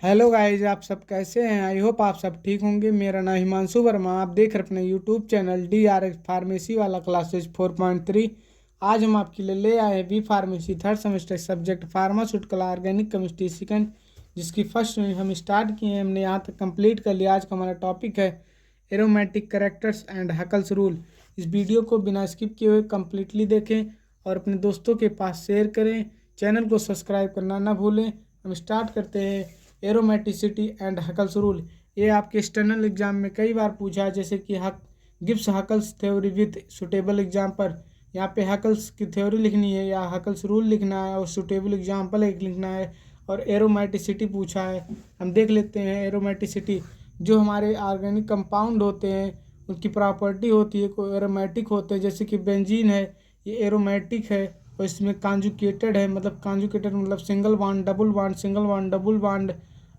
Hello guys, आप सब कैसे हैं। आई होप आप सब ठीक होंगे। मेरा नाम हिमांशु वर्मा, आप देख रहे अपने यूट्यूब चैनल DRX फार्मेसी वाला क्लासेज 4.3। आज हम आपके लिए ले आए हैं B pharmacy third semester subject pharmaceutical organic chemistry second, जिसकी फर्स्ट यूनिट हम स्टार्ट किए हैं। हमने यहाँ तक कंप्लीट कर लिया। आज का हमारा टॉपिक है aromatic characters and Huckel's rule. इस वीडियो को बिना स्किप किए हुए कम्प्लीटली देखें और अपने दोस्तों के पास शेयर करें। चैनल को सब्सक्राइब करना ना भूलें। हम स्टार्ट करते हैं। एरोमेटिसिटी एंड हकल्स रूल, ये आपके एक्सटर्नल एग्जाम में कई बार पूछा है, जैसे कि Gibbs Huckel's theory with suitable example. यहाँ पे हकल्स की थ्योरी लिखनी है या हकल्स रूल लिखना है और सुटेबल एग्जाम्पल एक लिखना है। और एरोमेटिसिटी पूछा है। हम देख लेते हैं एरोमेटिसिटी। जो हमारे ऑर्गेनिक कंपाउंड होते हैं उनकी प्रॉपर्टी होती है, कोई एरोमेटिक होते हैं, जैसे कि बेंजीन है, ये एरोमेटिक है और इसमें कॉन्जुगेटेड है। मतलब कॉन्जुगेटेड मतलब single bond double bond single bond double bond.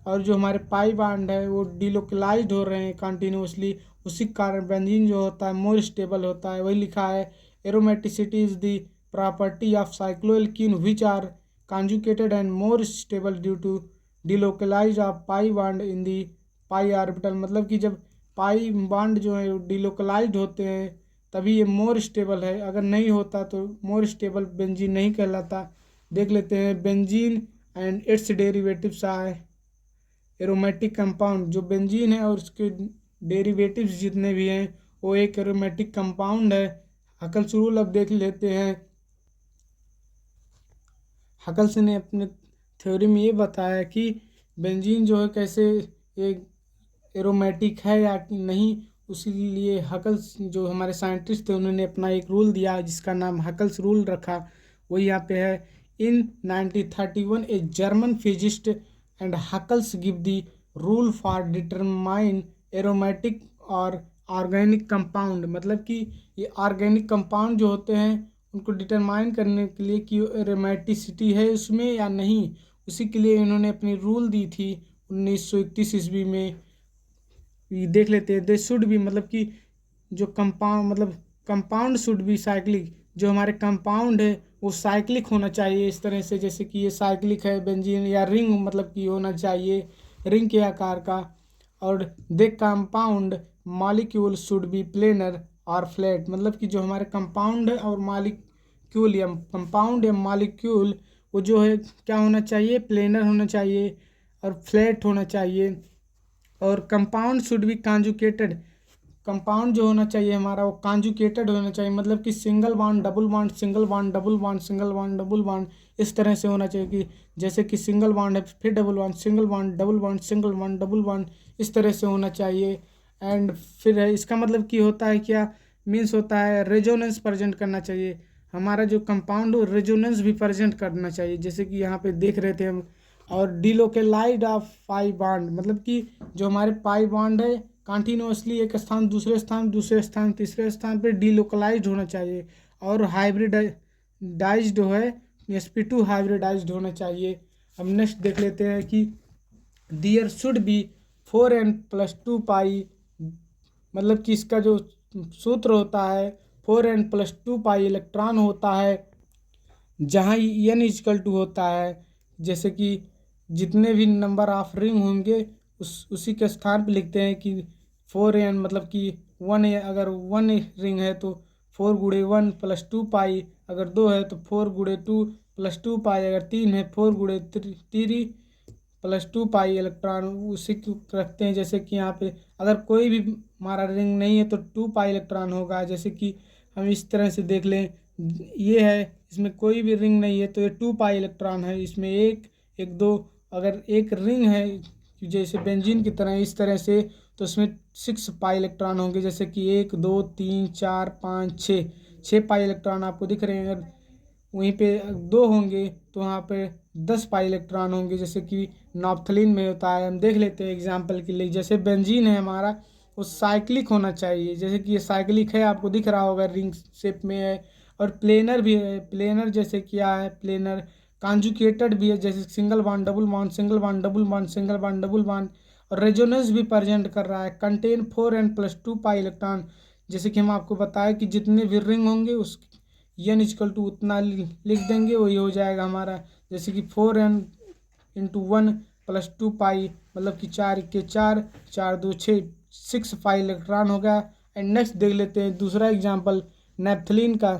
और जो हमारे पाई बॉन्ड है वो डिलोकलाइज्ड हो रहे हैं कंटिन्यूसली, उसी कारण बेंजीन जो होता है मोर स्टेबल होता है। वही लिखा है aromaticity is the property of cycloalkene which are conjugated and more stable due to delocalize of pi bond in the pi orbital. मतलब कि जब पाई बॉन्ड जो है डिलोकलाइज्ड होते हैं तभी ये मोर स्टेबल है, अगर नहीं होता तो मोर स्टेबल बेंजीन नहीं कहलाता। देख लेते हैं बेंजीन एंड इट्स डेरिवेटिव्स आए एरोमेटिक कंपाउंड। जो बेंजीन है और उसके डेरिवेटिव्स जितने भी हैं वो एक एरोमेटिक कंपाउंड है। हकल्स रूल अब देख लेते हैं। हकल्स ने अपने थ्योरी में ये बताया कि बेंजीन जो है कैसे एक एरोमेटिक है या कि नहीं। उसी लिए हकल्स जो हमारे साइंटिस्ट थे उन्होंने अपना एक रूल दिया जिसका नाम हकल्स रूल रखा। वो यहाँ पे है। इन 1931 a German physicist and Huckel's give the rule for determine aromatic और ऑर्गेनिक कंपाउंड। मतलब कि ये ऑर्गेनिक कंपाउंड जो होते हैं उनको डिटरमाइन करने के लिए कि एरोमेटिसिटी है उसमें या नहीं, उसी के लिए इन्होंने अपनी रूल दी थी 1931 ईस्वी में। ये देख लेते हैं। दे शुड भी मतलब कि जो कंपाउंड मतलब कंपाउंड शुड बी साइक्लिक। जो हमारे कंपाउंड है वो साइक्लिक होना चाहिए इस तरह से, जैसे कि ये साइक्लिक है बेंजीन, या रिंग मतलब कि होना चाहिए रिंग के आकार का। और the compound molecule should be planar और फ्लैट। मतलब कि जो हमारे कंपाउंड है और मॉलिक्यूल या कंपाउंड या मॉलिक्यूल वो जो है क्या होना चाहिए, प्लेनर होना चाहिए और फ्लैट होना चाहिए। और compound should be conjugated. Compound जो होना चाहिए हमारा वो कॉन्जुकेटेड होना चाहिए, मतलब कि single bond double bond single bond double bond single bond double bond, इस तरह से होना चाहिए कि जैसे कि सिंगल बॉन्ड है फिर double bond single bond double bond single bond double bond, इस तरह से होना चाहिए। एंड फिर इसका मतलब कि होता है क्या, मीन्स होता है रेजोनेंस प्रेजेंट करना चाहिए। हमारा जो कंपाउंड हो रेजोनेंस भी प्रेजेंट करना चाहिए, जैसे कि यहाँ पे देख रहे थे हम। और डिलोकेलाइड ऑफ पाई बॉन्ड, मतलब कि जो हमारे पाई बॉन्ड है कंटिन्यूसली एक स्थान दूसरे स्थान दूसरे स्थान तीसरे स्थान पर डिलोकलाइज्ड होना चाहिए। और हाइब्रिडाइज्ड जो है sp2 हाइब्रिडाइज्ड होना चाहिए। अब नेक्स्ट देख लेते हैं कि दियर शुड बी 4n+2 पाई। मतलब कि इसका जो सूत्र होता है 4n+2 पाई इलेक्ट्रॉन होता है, जहाँ n=2 होता है। जैसे कि जितने भी नंबर ऑफ रिंग होंगे उसी के स्थान पे लिखते हैं कि 4n, मतलब कि 1 अगर 1 रिंग है तो 4×1+2 पाई, अगर 2 है तो 4×2+2 पाई, अगर 3 है 4×3+2 पाई इलेक्ट्रॉन उसी को रखते हैं। जैसे कि यहाँ पे अगर कोई भी हमारा रिंग नहीं है तो 2 पाई इलेक्ट्रॉन होगा। जैसे कि हम इस तरह से देख लें, ये है इसमें कोई भी रिंग नहीं है तो ये 2 पाई इलेक्ट्रॉन है। इसमें एक एक दो, अगर एक रिंग है जैसे बेंजीन की तरह इस तरह से, तो उसमें 6 पाई इलेक्ट्रॉन होंगे। जैसे कि 1 2 3 4 5 6, 6 पाई इलेक्ट्रॉन आपको दिख रहे हैं। अगर वहीं पे 2 होंगे तो वहाँ पे 10 पाई इलेक्ट्रॉन होंगे, जैसे कि नॉप्थलीन में होता है। हम देख लेते हैं एग्जाम्पल के लिए, जैसे बेंजीन है हमारा वो साइक्लिक होना चाहिए, जैसे कि ये साइक्लिक है आपको दिख रहा होगा रिंग शेप में है। और प्लेनर भी है, प्लेनर जैसे क्या है प्लेनर कॉन्जुकेटेड भी है, जैसे single bond double bond single bond double bond single bond double bond. और रेजोनेंस भी प्रेजेंट कर रहा है, कंटेन 4n+2 पाई इलेक्ट्रॉन। जैसे कि हम आपको बताया कि जितने भी रिंग होंगे उस n= उतना लिख देंगे, वही हो जाएगा हमारा। जैसे कि 4n × 1 प्लस 2 पाई, मतलब कि 4 के 4, 4 2 6, 6 पाई इलेक्ट्रॉन हो गया। एंड नेक्स्ट देख लेते हैं दूसरा एग्जाम्पल नेप्थलीन का,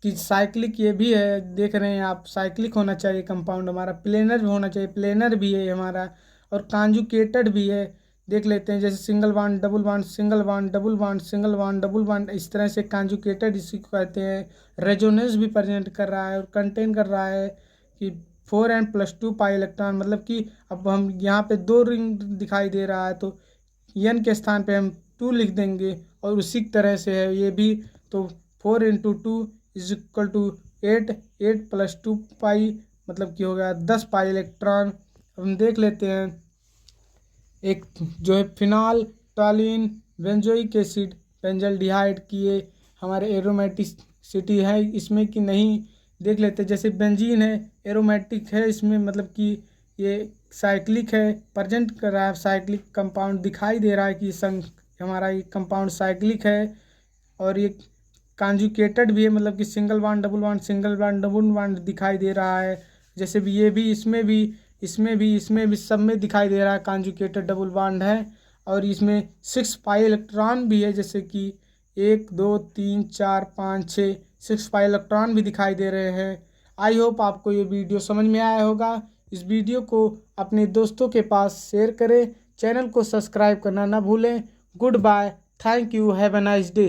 कि साइक्लिक ये भी है, देख रहे हैं आप, साइक्लिक होना चाहिए कंपाउंड हमारा, प्लेनर भी होना चाहिए, प्लेनर भी है हमारा, और कांजुकेटेड भी है। देख लेते हैं जैसे single bond double bond, single bond double bond, single bond double bond, इस तरह से कांजुकेटेड इसी को कहते हैं। रेजोनेंस भी प्रेजेंट कर रहा है और कंटेन कर रहा है कि 4n+2 पाई इलेक्ट्रॉन, मतलब कि अब हम यहाँ पे 2 रिंग दिखाई दे रहा है तो n के स्थान पे हम 2 लिख देंगे, और उसी तरह से है ये भी। तो 4 × 2 = 8, 8+2 पाई, मतलब कि हो गया 10 पाई इलेक्ट्रॉन। हम देख लेते हैं एक जो है phenol toluene benzoic acid benzaldehyde की, ये हमारे एरोमेटिसिटी है इसमें कि नहीं, देख लेते हैं। जैसे बेंजीन है एरोमेटिक है इसमें, मतलब कि ये साइक्लिक है, प्रेजेंट कर रहा है, साइक्लिक कंपाउंड दिखाई दे रहा है कि हमारा ये कंपाउंड साइक्लिक है। और ये कॉन्जुगेटेड भी है, मतलब कि single bond double bond, single bond double bond दिखाई दे रहा है। जैसे भी ये भी, इसमें भी सब में दिखाई दे रहा है कॉन्जुगेटेड डबल बॉन्ड है। और इसमें 6 पाई इलेक्ट्रॉन भी है, जैसे कि 1 2 3 4 5 6, 6 पाई इलेक्ट्रॉन भी दिखाई दे रहे हैं। आई होप आपको ये वीडियो समझ में आया होगा। इस वीडियो को अपने दोस्तों के पास शेयर करें, चैनल को सब्सक्राइब करना ना भूलें। Good bye, thank you, have a nice day.